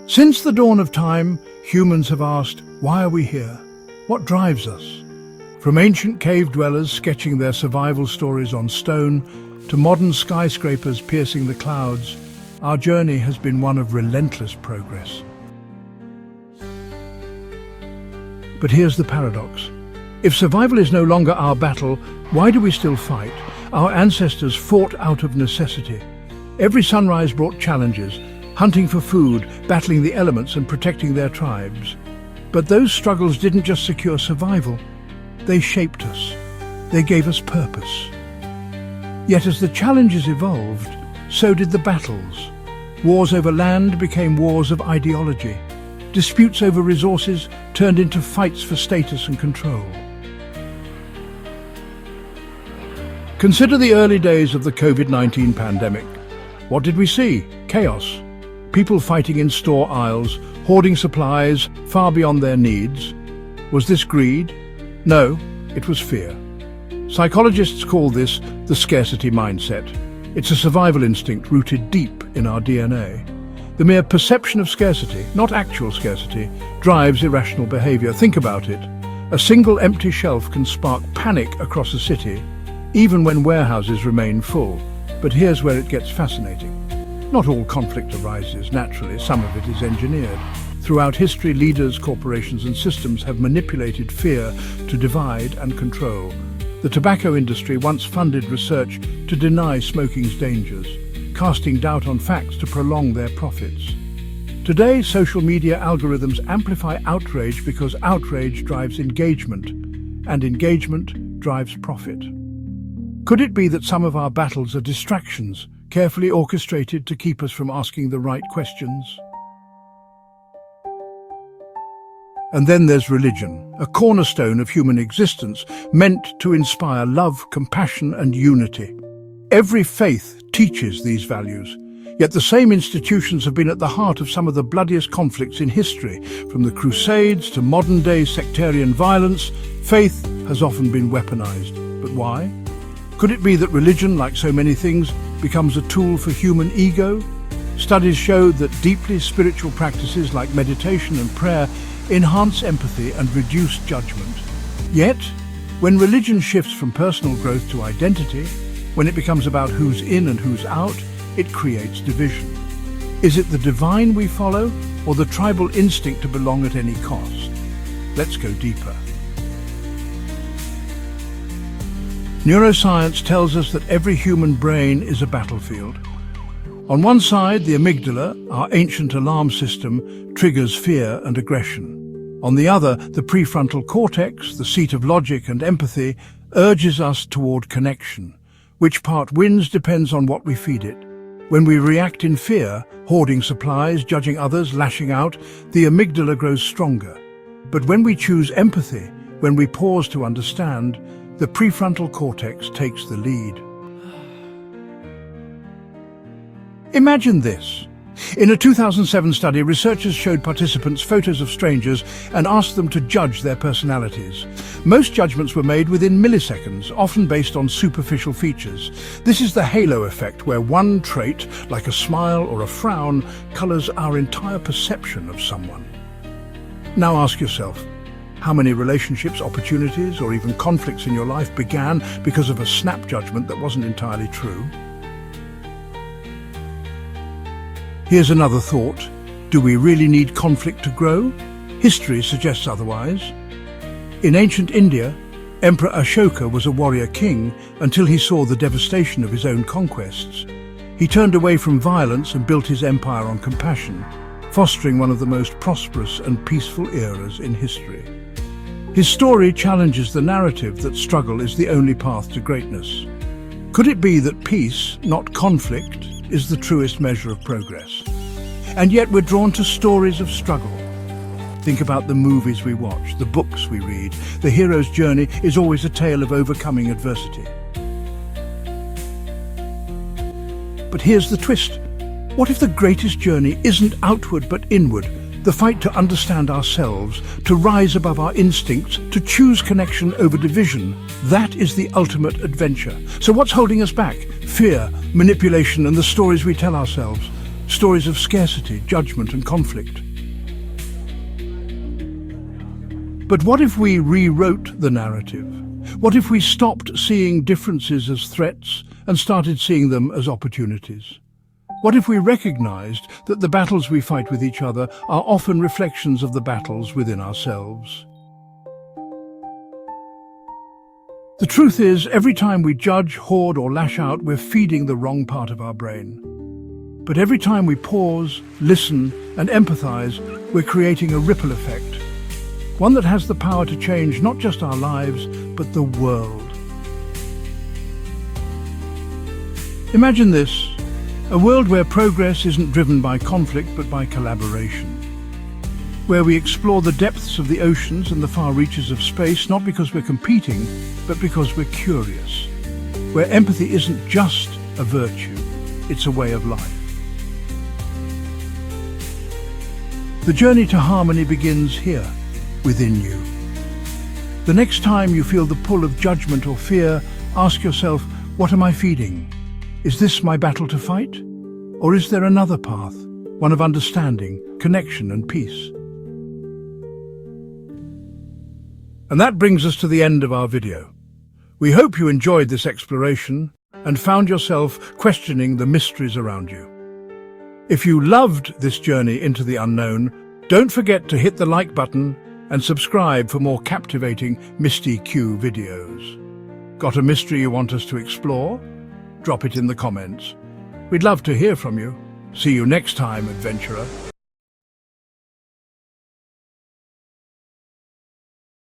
Since the dawn of time, humans have asked, why are we here? What drives us? From ancient cave dwellers sketching their survival stories on stone, to modern skyscrapers piercing the clouds, our journey has been one of relentless progress. But here's the paradox. If survival is no longer our battle, why do we still fight? Our ancestors fought out of necessity. Every sunrise brought challenges, hunting for food, battling the elements and protecting their tribes. But those struggles didn't just secure survival, they shaped us. They gave us purpose. Yet as the challenges evolved, so did the battles. Wars over land became wars of ideology. Disputes over resources turned into fights for status and control. Consider the early days of the COVID-19 pandemic. What did we see? Chaos. People fighting in store aisles, hoarding supplies far beyond their needs. Was this greed? No, it was fear. Psychologists call this the scarcity mindset. It's a survival instinct rooted deep in our DNA. The mere perception of scarcity, not actual scarcity, drives irrational behavior. Think about it. A single empty shelf can spark panic across a city, even when warehouses remain full. But here's where it gets fascinating. Not all conflict arises naturally, some of it is engineered. Throughout history, leaders, corporations and systems have manipulated fear to divide and control. The tobacco industry once funded research to deny smoking's dangers, casting doubt on facts to prolong their profits. Today, social media algorithms amplify outrage because outrage drives engagement, and engagement drives profit. Could it be that some of our battles are distractions, carefully orchestrated to keep us from asking the right questions? And then there's religion, a cornerstone of human existence, meant to inspire love, compassion and unity. Every faith teaches these values, yet the same institutions have been at the heart of some of the bloodiest conflicts in history. From the Crusades to modern-day sectarian violence, faith has often been weaponized. But why? Could it be that religion, like so many things, becomes a tool for human ego? Studies show that deeply spiritual practices like meditation and prayer enhance empathy and reduce judgment. Yet, when religion shifts from personal growth to identity, when it becomes about who's in and who's out, it creates division. Is it the divine we follow, or the tribal instinct to belong at any cost? Let's go deeper. Neuroscience tells us that every human brain is a battlefield. On one side, the amygdala, our ancient alarm system, triggers fear and aggression. On the other, the prefrontal cortex, the seat of logic and empathy, urges us toward connection. Which part wins depends on what we feed it. When we react in fear, hoarding supplies, judging others, lashing out, the amygdala grows stronger. But when we choose empathy, when we pause to understand, the prefrontal cortex takes the lead. Imagine this. In a 2007 study, researchers showed participants photos of strangers and asked them to judge their personalities. Most judgments were made within milliseconds, often based on superficial features. This is the halo effect, where one trait, like a smile or a frown, colors our entire perception of someone. Now ask yourself, how many relationships, opportunities, or even conflicts in your life began because of a snap judgment that wasn't entirely true? Here's another thought. Do we really need conflict to grow? History suggests otherwise. In ancient India, Emperor Ashoka was a warrior king until he saw the devastation of his own conquests. He turned away from violence and built his empire on compassion, fostering one of the most prosperous and peaceful eras in history. His story challenges the narrative that struggle is the only path to greatness. Could it be that peace, not conflict, is the truest measure of progress? And yet we're drawn to stories of struggle. Think about the movies we watch, the books we read. The hero's journey is always a tale of overcoming adversity. But here's the twist. What if the greatest journey isn't outward but inward? The fight to understand ourselves, to rise above our instincts, to choose connection over division. That is the ultimate adventure. So what's holding us back? Fear, manipulation, and the stories we tell ourselves. Stories of scarcity, judgment, and conflict. But what if we rewrote the narrative? What if we stopped seeing differences as threats and started seeing them as opportunities? What if we recognized that the battles we fight with each other are often reflections of the battles within ourselves? The truth is, every time we judge, hoard, or lash out, we're feeding the wrong part of our brain. But every time we pause, listen, and empathize, we're creating a ripple effect. One that has the power to change not just our lives, but the world. Imagine this, a world where progress isn't driven by conflict, but by collaboration. Where we explore the depths of the oceans and the far reaches of space, not because we're competing, but because we're curious. Where empathy isn't just a virtue, it's a way of life. The journey to harmony begins here, within you. The next time you feel the pull of judgment or fear, ask yourself, what am I feeding? Is this my battle to fight? Or is there another path, one of understanding, connection, and peace? And that brings us to the end of our video. We hope you enjoyed this exploration and found yourself questioning the mysteries around you. If you loved this journey into the unknown, don't forget to hit the like button and subscribe for more captivating MystiQ videos. Got a mystery you want us to explore? Drop it in the comments. We'd love to hear from you. See you next time, adventurer.